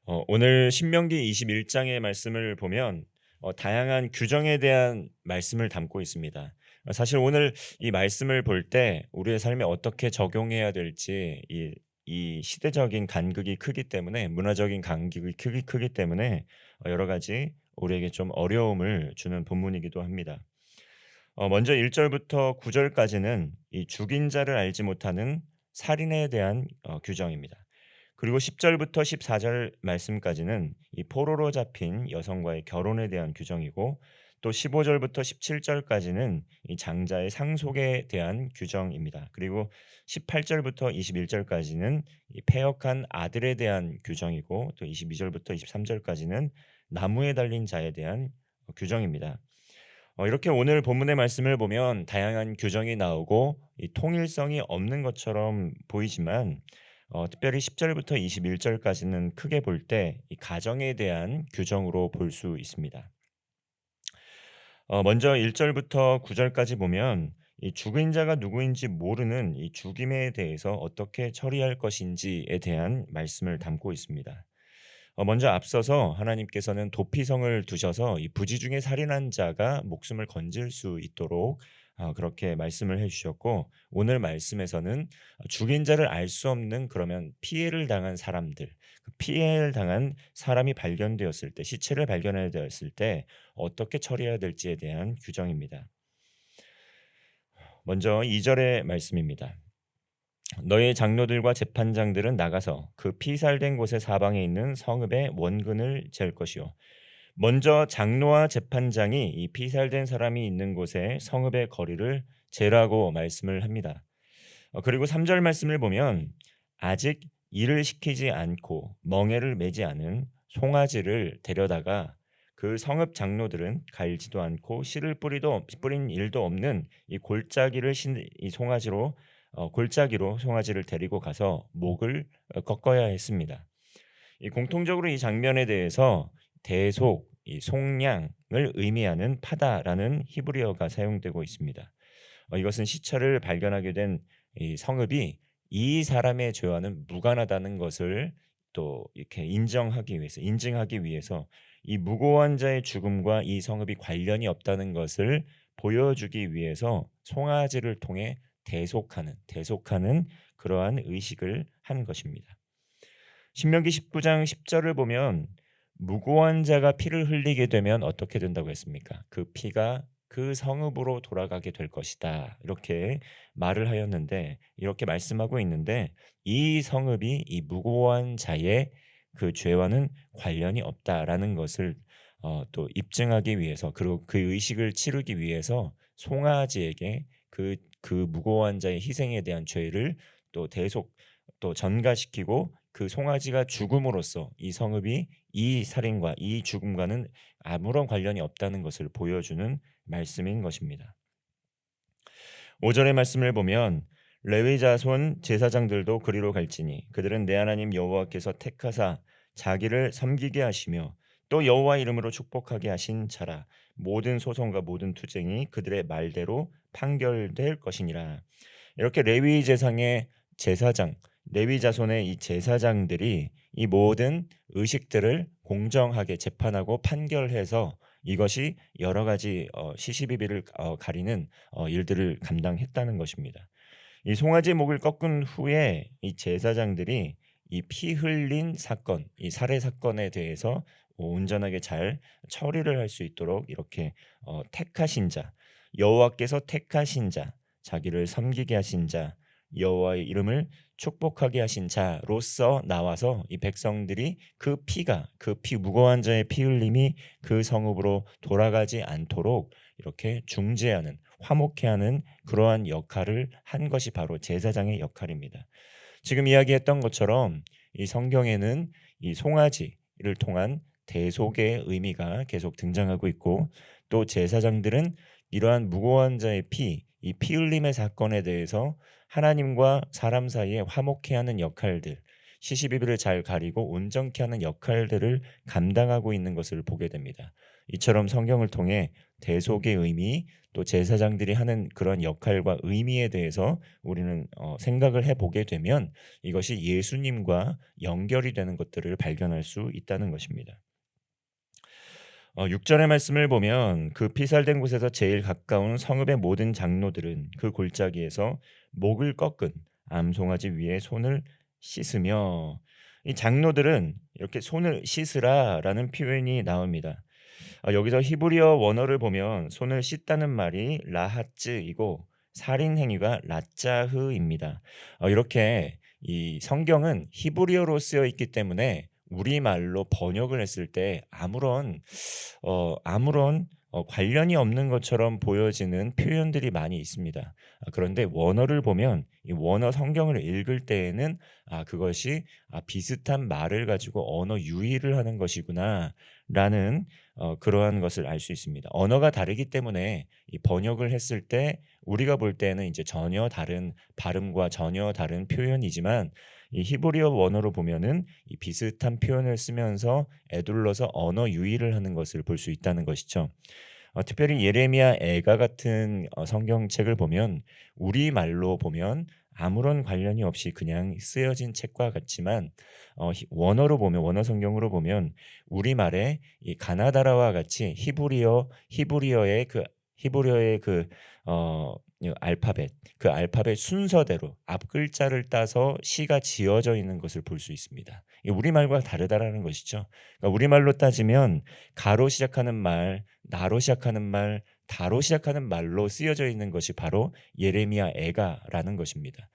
오늘 신명기 21장의 말씀을 보면 다양한 규정에 대한 말씀을 담고 있습니다. 사실 오늘 이 말씀을 볼 때 우리의 삶에 어떻게 적용해야 될지 이 시대적인 간극이 크기 때문에 문화적인 간극이 크기 때문에 여러 가지 우리에게 좀 어려움을 주는 본문이기도 합니다. 먼저 1절부터 9절까지는 이 죽인 자를 알지 못하는 살인에 대한 규정입니다. 그리고 10절부터 14절 말씀까지는 이 포로로 잡힌 여성과의 결혼에 대한 규정이고, 또 15절부터 17절까지는 이 장자의 상속에 대한 규정입니다. 그리고 18절부터 21절까지는 이 패역한 아들에 대한 규정이고, 또 22절부터 23절까지는 나무에 달린 자에 대한 규정입니다. 이렇게 오늘 본문의 말씀을 보면 다양한 규정이 나오고 이 통일성이 없는 것처럼 보이지만, 특별히 10절부터 21절까지는 크게 볼 때 이 가정에 대한 규정으로 볼 수 있습니다. 먼저 1절부터 9절까지 보면 이 죽은 자가 누구인지 모르는 이 죽임에 대해서 어떻게 처리할 것인지에 대한 말씀을 담고 있습니다. 먼저 앞서서 하나님께서는 도피성을 두셔서 이 부지 중에 살인한 자가 목숨을 건질 수 있도록 그렇게 말씀을 해주셨고, 오늘 말씀에서는 죽인 자를 알 수 없는, 그러면 피해를 당한 사람들, 그 피해를 당한 사람이 발견되었을 때, 시체를 발견해야 되었을 때 어떻게 처리해야 될지에 대한 규정입니다. 먼저 2절의 말씀입니다. 너의 장로들과 재판장들은 나가서 그 피살된 곳의 사방에 있는 성읍의 원근을 잴 것이요. 먼저 장로와 재판장이 이 피살된 사람이 있는 곳의 성읍의 거리를 재라고 말씀을 합니다. 그리고 3절 말씀을 보면 아직 일을 시키지 않고 멍에를 매지 않은 송아지를 데려다가 그 성읍 장로들은 갈지도 않고 씨를 뿌린 일도 없는 이 골짜기를 이 송아지로 골짜기로 송아지를 데리고 가서 목을 꺾어야 했습니다. 이 공통적으로 이 장면에 대해서 대속, 이 속량을 의미하는 파다라는 히브리어가 사용되고 있습니다. 이것은 시체를 발견하게 된 이 성읍이 이 사람의 죄와는 무관하다는 것을 또 이렇게 인증하기 위해서 이 무고한 자의 죽음과 이 성읍이 관련이 없다는 것을 보여주기 위해서 송아지를 통해 대속하는 그러한 의식을 한 것입니다. 신명기 19장 10절을 보면 무고한 자가 피를 흘리게 되면 어떻게 된다고 했습니까? 그 피가 그 성읍으로 돌아가게 될 것이다. 이렇게 말을 하였는데, 이렇게 말씀하고 있는데, 이 성읍이 이 무고한 자의 그 죄와는 관련이 없다라는 것을 또 입증하기 위해서, 그리고 그 의식을 치르기 위해서 송아지에게 그 무고한 자의 희생에 대한 죄를 또 또 전가시키고, 그 송아지가 죽음으로써 이 성읍이 이 살인과 이 죽음과는 아무런 관련이 없다는 것을 보여주는 말씀인 것입니다. 5절의 말씀을 보면 레위 자손 제사장들도 그리로 갈지니 그들은 내 하나님 여호와께서 택하사 자기를 섬기게 하시며 또 여호와 이름으로 축복하게 하신 자라. 모든 소송과 모든 투쟁이 그들의 말대로 판결될 것이니라. 이렇게 레위 자손의 이 제사장들이 이 모든 의식들을 공정하게 재판하고 판결해서 이것이 여러 가지 시시비비를 가리는 일들을 감당했다는 것입니다. 이 송아지 목을 꺾은 후에 이 제사장들이 이 피 흘린 사건, 이 살해 사건에 대해서 온전하게 잘 처리를 할 수 있도록 이렇게 택하신 자, 여호와께서 택하신 자, 자기를 섬기게 하신 자, 여호와의 이름을 축복하게 하신 자로서 나와서 이 백성들이 그 피 무고한 자의 피 흘림이 그 성읍으로 돌아가지 않도록 이렇게 중재하는, 화목케 하는 그러한 역할을 한 것이 바로 제사장의 역할입니다. 지금 이야기했던 것처럼 이 성경에는 이 송아지를 통한 대속의 의미가 계속 등장하고 있고, 또 제사장들은 이러한 무고한 자의 이 피 흘림의 사건에 대해서 하나님과 사람 사이에 화목케 하는 역할들, 시시비비를 잘 가리고 온전케 하는 역할들을 감당하고 있는 것을 보게 됩니다. 이처럼 성경을 통해 대속의 의미, 또 제사장들이 하는 그런 역할과 의미에 대해서 우리는 생각을 해보게 되면 이것이 예수님과 연결이 되는 것들을 발견할 수 있다는 것입니다. 6절의 말씀을 보면 그 피살된 곳에서 제일 가까운 성읍의 모든 장로들은 그 골짜기에서 목을 꺾은 암송아지 위에 손을 씻으며, 이 장로들은 이렇게 손을 씻으라라는 표현이 나옵니다. 여기서 히브리어 원어를 보면 손을 씻다는 말이 라하츠이고 살인 행위가 라짜흐입니다. 이렇게 이 성경은 히브리어로 쓰여 있기 때문에 우리말로 번역을 했을 때 아무런 관련이 없는 것처럼 보여지는 표현들이 많이 있습니다. 그런데 원어를 보면 이 원어 성경을 읽을 때에는 그것이 비슷한 말을 가지고 언어 유희를 하는 것이구나라는 그러한 것을 알 수 있습니다. 언어가 다르기 때문에 이 번역을 했을 때 우리가 볼 때는 이제 전혀 다른 발음과 전혀 다른 표현이지만 이 히브리어 원어로 보면은 이 비슷한 표현을 쓰면서 에둘러서 언어 유희를 하는 것을 볼 수 있다는 것이죠. 특별히 예레미야 애가 같은 성경책을 보면 우리말로 보면 아무런 관련이 없이 그냥 쓰여진 책과 같지만 원어로 보면 원어 성경으로 보면 우리말에 이 가나다라와 같이 히브리어의 알파벳, 그 알파벳 순서대로 앞 글자를 따서 시가 지어져 있는 것을 볼 수 있습니다. 이게 우리말과 다르다라는 것이죠. 그러니까 우리말로 따지면 가로 시작하는 말, 나로 시작하는 말, 다로 시작하는 말로 쓰여져 있는 것이 바로 예레미야 애가라는 것입니다.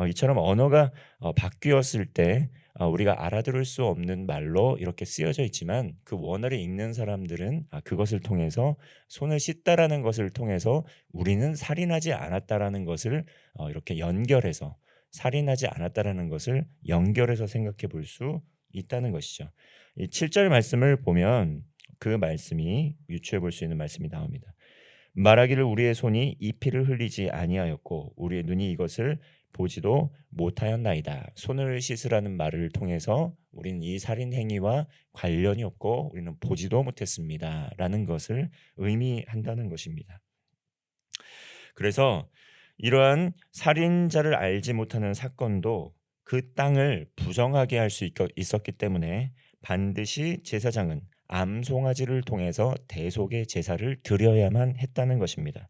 이처럼 언어가 바뀌었을 때 우리가 알아들을 수 없는 말로 이렇게 쓰여져 있지만 그 원어를 읽는 사람들은 그것을 통해서 손을 씻다라는 것을 통해서 우리는 살인하지 않았다라는 것을 이렇게 연결해서 살인하지 않았다라는 것을 연결해서 생각해 볼 수 있다는 것이죠. 이 7절 말씀을 보면 그 말씀이 유추해 볼 수 있는 말씀이 나옵니다. 말하기를 우리의 손이 이 피를 흘리지 아니하였고 우리의 눈이 이것을 보지도 못하였나이다. 손을 씻으라는 말을 통해서 우리는 이 살인 행위와 관련이 없고 우리는 보지도 못했습니다. 라는 것을 의미한다는 것입니다. 그래서 이러한 살인자를 알지 못하는 사건도 그 땅을 부정하게 할 수 있었기 때문에 반드시 제사장은 암송아지를 통해서 대속의 제사를 드려야만 했다는 것입니다.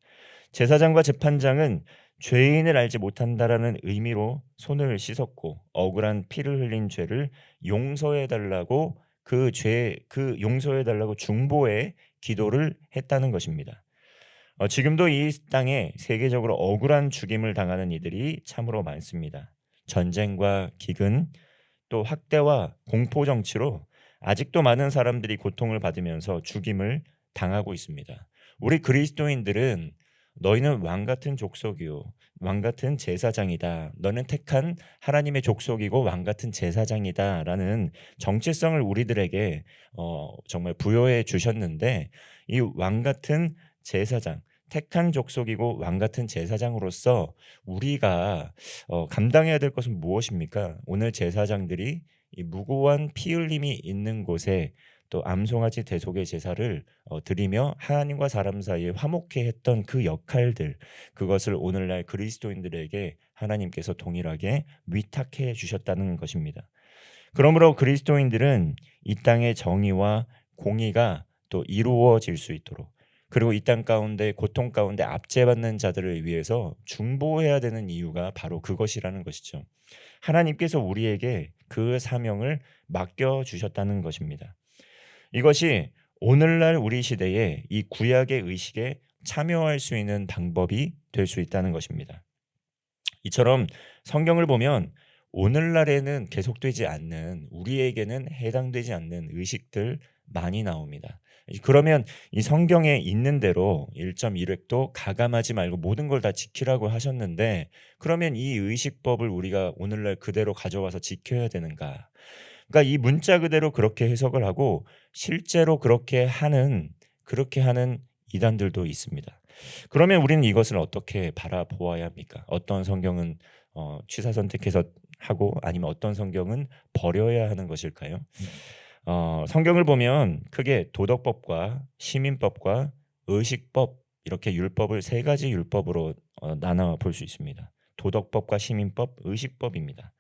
제사장과 재판장은 죄인을 알지 못한다라는 의미로 손을 씻었고 억울한 피를 흘린 죄를 용서해 달라고 그 용서해 달라고 중보의 기도를 했다는 것입니다. 지금도 이 땅에 세계적으로 억울한 죽임을 당하는 이들이 참으로 많습니다. 전쟁과 기근, 또 학대와 공포 정치로 아직도 많은 사람들이 고통을 받으면서 죽임을 당하고 있습니다. 우리 그리스도인들은 너희는 왕 같은 족속이요 왕 같은 제사장이다. 너는 택한 하나님의 족속이고 왕 같은 제사장이다라는 정체성을 우리들에게 정말 부여해 주셨는데 이 왕 같은 제사장, 택한 족속이고 왕 같은 제사장으로서 우리가 감당해야 될 것은 무엇입니까? 오늘 제사장들이 이 무고한 피 흘림이 있는 곳에 또 암송아지 대속의 제사를 드리며 하나님과 사람 사이에 화목케 했던 그 역할들, 그것을 오늘날 그리스도인들에게 하나님께서 동일하게 위탁해 주셨다는 것입니다. 그러므로 그리스도인들은 이 땅의 정의와 공의가 또 이루어질 수 있도록, 그리고 이 땅 가운데 고통 가운데 압제받는 자들을 위해서 중보해야 되는 이유가 바로 그것이라는 것이죠. 하나님께서 우리에게 그 사명을 맡겨 주셨다는 것입니다. 이것이 오늘날 우리 시대에 이 구약의 의식에 참여할 수 있는 방법이 될 수 있다는 것입니다. 이처럼 성경을 보면 오늘날에는 계속되지 않는, 우리에게는 해당되지 않는 의식들 많이 나옵니다. 그러면 이 성경에 있는 대로 1.1획도 가감하지 말고 모든 걸 다 지키라고 하셨는데 그러면 이 의식법을 우리가 오늘날 그대로 가져와서 지켜야 되는가? 그러니까 이 문자 그대로 그렇게 해석을 하고 실제로 그렇게 하는 이단들도 있습니다. 그러면 우리는 이것을 어떻게 바라보아야 합니까? 어떤 성경은 취사 선택해서 하고 아니면 어떤 성경은 버려야 하는 것일까요? 성경을 보면 크게 도덕법과 시민법과 의식법 이렇게 율법을 세 가지 율법으로 나눠 볼 수 있습니다. 도덕법과 시민법, 의식법입니다.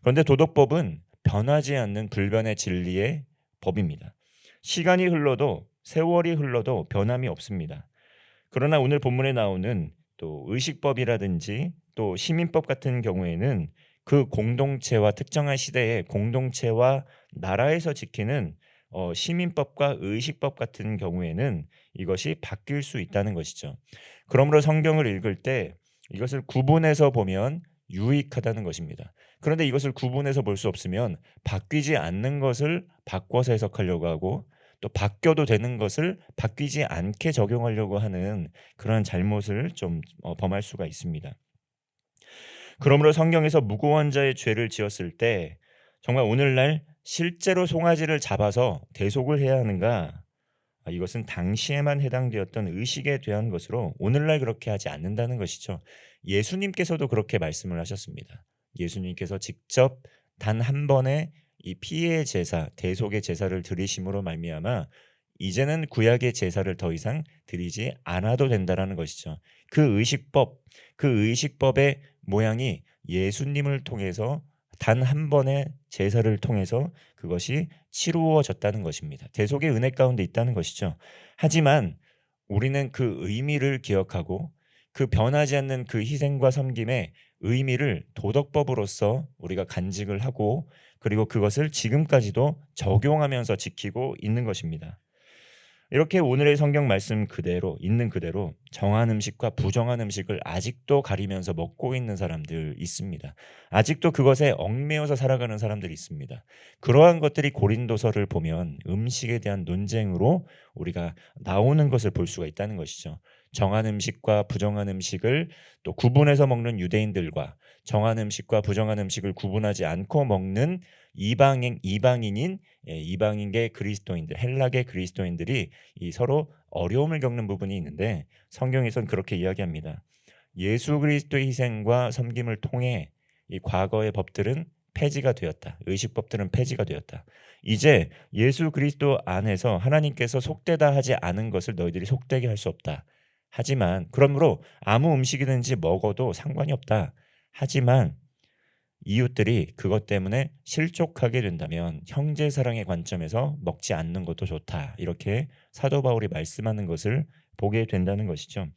그런데 도덕법은 변하지 않는 불변의 진리의 법입니다. 시간이 흘러도 세월이 흘러도 변함이 없습니다. 그러나 오늘 본문에 나오는 또 의식법이라든지 또 시민법 같은 경우에는 그 공동체와 특정한 시대의 공동체와 나라에서 지키는 시민법과 의식법 같은 경우에는 이것이 바뀔 수 있다는 것이죠. 그러므로 성경을 읽을 때 이것을 구분해서 보면 유익하다는 것입니다. 그런데 이것을 구분해서 볼 수 없으면 바뀌지 않는 것을 바꿔서 해석하려고 하고 또 바뀌어도 되는 것을 바뀌지 않게 적용하려고 하는 그런 잘못을 좀 범할 수가 있습니다. 그러므로 성경에서 무고한 자의 죄를 지었을 때 정말 오늘날 실제로 송아지를 잡아서 대속을 해야 하는가? 이것은 당시에만 해당되었던 의식에 대한 것으로 오늘날 그렇게 하지 않는다는 것이죠. 예수님께서도 그렇게 말씀을 하셨습니다. 예수님께서 직접 단 한 번의 이 피의 제사, 대속의 제사를 드리심으로 말미암아 이제는 구약의 제사를 더 이상 드리지 않아도 된다라는 것이죠. 그 의식법의 모양이 예수님을 통해서 단 한 번의 제사를 통해서 그것이 치루어졌다는 것입니다. 대속의 은혜 가운데 있다는 것이죠. 하지만 우리는 그 의미를 기억하고 그 변하지 않는 그 희생과 섬김의 의미를 도덕법으로서 우리가 간직을 하고 그리고 그것을 지금까지도 적용하면서 지키고 있는 것입니다. 이렇게 오늘의 성경 말씀 그대로 있는 그대로 정한 음식과 부정한 음식을 아직도 가리면서 먹고 있는 사람들 있습니다. 아직도 그것에 얽매여서 살아가는 사람들이 있습니다. 그러한 것들이 고린도서를 보면 음식에 대한 논쟁으로 우리가 나오는 것을 볼 수가 있다는 것이죠. 정한 음식과 부정한 음식을 또 구분해서 먹는 유대인들과 정한 음식과 부정한 음식을 구분하지 않고 먹는 이방인인 이방인계 그리스도인들, 헬라계 그리스도인들이 이 서로 어려움을 겪는 부분이 있는데 성경에선 그렇게 이야기합니다. 예수 그리스도의 희생과 섬김을 통해 이 과거의 법들은 폐지가 되었다. 의식법들은 폐지가 되었다. 이제 예수 그리스도 안에서 하나님께서 속되다 하지 않은 것을 너희들이 속되게 할 수 없다. 하지만 그러므로 아무 음식이든지 먹어도 상관이 없다. 하지만 이웃들이 그것 때문에 실족하게 된다면 형제 사랑의 관점에서 먹지 않는 것도 좋다. 이렇게 사도 바울이 말씀하는 것을 보게 된다는 것이죠.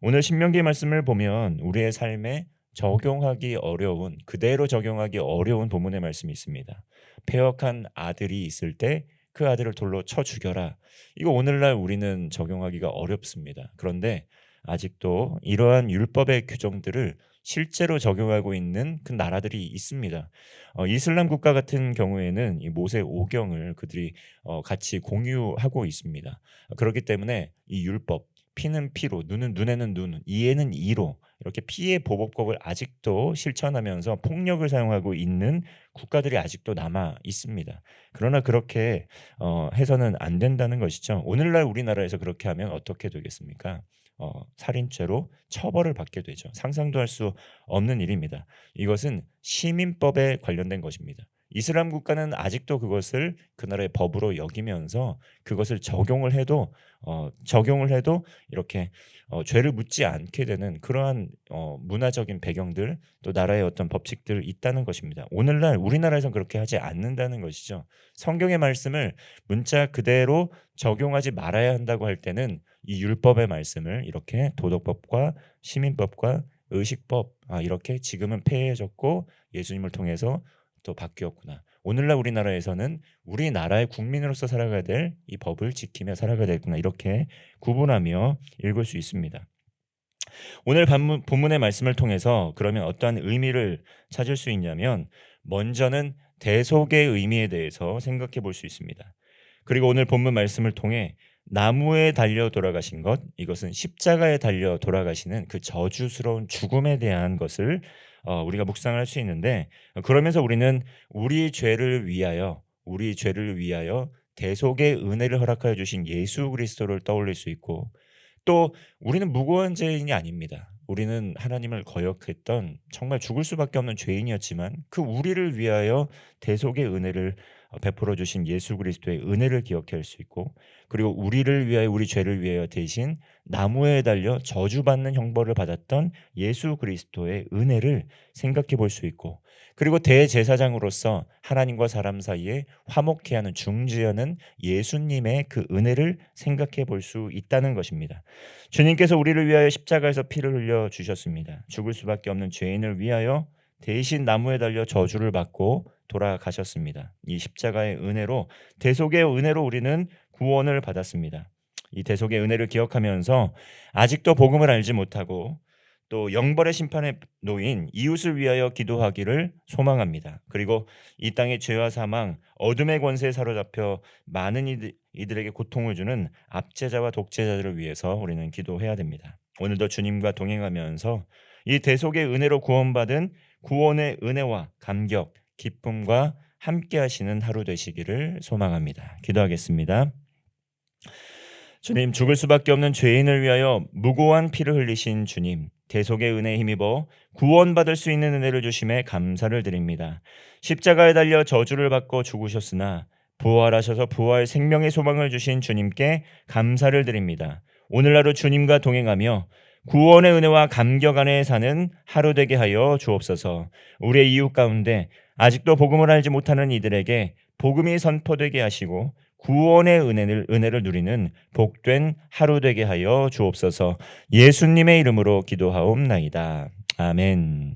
오늘 신명기 말씀을 보면 우리의 삶에 적용하기 어려운 그대로 적용하기 어려운 본문의 말씀이 있습니다. 패역한 아들이 있을 때 그 아들을 돌로 쳐 죽여라. 이거 오늘날 우리는 적용하기가 어렵습니다. 그런데 아직도 이러한 율법의 규정들을 실제로 적용하고 있는 그 나라들이 있습니다. 이슬람 국가 같은 경우에는 이 모세 오경을 그들이 같이 공유하고 있습니다. 그렇기 때문에 이 율법 피는 피로 눈은 눈에는 눈 이에는 이로 이렇게 피의 보복법을 아직도 실천하면서 폭력을 사용하고 있는 국가들이 아직도 남아 있습니다. 그러나 그렇게 해서는 안 된다는 것이죠. 오늘날 우리나라에서 그렇게 하면 어떻게 되겠습니까? 살인죄로 처벌을 받게 되죠. 상상도 할 수 없는 일입니다. 이것은 시민법에 관련된 것입니다. 이슬람 국가는 아직도 그것을 그 나라의 법으로 여기면서 그것을 적용을 해도 이렇게 죄를 묻지 않게 되는 그러한 문화적인 배경들 또 나라의 어떤 법칙들 있다는 것입니다. 오늘날 우리나라에서는 그렇게 하지 않는다는 것이죠. 성경의 말씀을 문자 그대로 적용하지 말아야 한다고 할 때는 이 율법의 말씀을 이렇게 도덕법과 시민법과 의식법 이렇게 지금은 폐해졌고 예수님을 통해서 또 바뀌었구나. 오늘날 우리나라에서는 우리나라의 국민으로서 살아가야 될 이 법을 지키며 살아가야 되겠구나. 이렇게 구분하며 읽을 수 있습니다. 오늘 본문의 말씀을 통해서 그러면 어떠한 의미를 찾을 수 있냐면 먼저는 대속의 의미에 대해서 생각해 볼 수 있습니다. 그리고 오늘 본문 말씀을 통해 나무에 달려 돌아가신 것, 이것은 십자가에 달려 돌아가시는 그 저주스러운 죽음에 대한 것을 우리가 묵상을 할 수 있는데 그러면서 우리는 우리 죄를 위하여 대속의 은혜를 허락하여 주신 예수 그리스도를 떠올릴 수 있고 또 우리는 무고한 죄인이 아닙니다. 우리는 하나님을 거역했던 정말 죽을 수밖에 없는 죄인이었지만 그 우리를 위하여 대속의 은혜를 베풀어 주신 예수 그리스도의 은혜를 기억할 수 있고, 그리고 우리를 위하여, 우리 죄를 위하여 대신 나무에 달려 저주받는 형벌을 받았던 예수 그리스도의 은혜를 생각해 볼 수 있고, 그리고 대제사장으로서 하나님과 사람 사이에 화목케 하는 중지하는 예수님의 그 은혜를 생각해 볼 수 있다는 것입니다. 주님께서 우리를 위하여 십자가에서 피를 흘려 주셨습니다. 죽을 수밖에 없는 죄인을 위하여 대신 나무에 달려 저주를 받고 돌아가셨습니다. 이 십자가의 은혜로, 대속의 은혜로 우리는 구원을 받았습니다. 이 대속의 은혜를 기억하면서 아직도 복음을 알지 못하고 또 영벌의 심판에 놓인 이웃을 위하여 기도하기를 소망합니다. 그리고 이 땅의 죄와 사망, 어둠의 권세에 사로잡혀 많은 이들에게 고통을 주는 압제자와 독재자들을 위해서 우리는 기도해야 됩니다. 오늘도 주님과 동행하면서 이 대속의 은혜로 구원받은 구원의 은혜와 감격, 기쁨과 함께 하시는 하루 되시기를 소망합니다. 기도하겠습니다. 주님, 죽을 수밖에 없는 죄인을 위하여 무고한 피를 흘리신 주님, 대속의 은혜에 힘입어 구원받을 수 있는 은혜를 주심에 감사를 드립니다. 십자가에 달려 저주를 받고 죽으셨으나 부활하셔서 부활 생명의 소망을 주신 주님께 감사를 드립니다. 오늘 하루 주님과 동행하며 구원의 은혜와 감격 안에 사는 하루 되게 하여 주옵소서. 우리의 이웃 가운데 아직도 복음을 알지 못하는 이들에게 복음이 선포되게 하시고 구원의 은혜를 누리는 복된 하루 되게 하여 주옵소서. 예수님의 이름으로 기도하옵나이다. 아멘.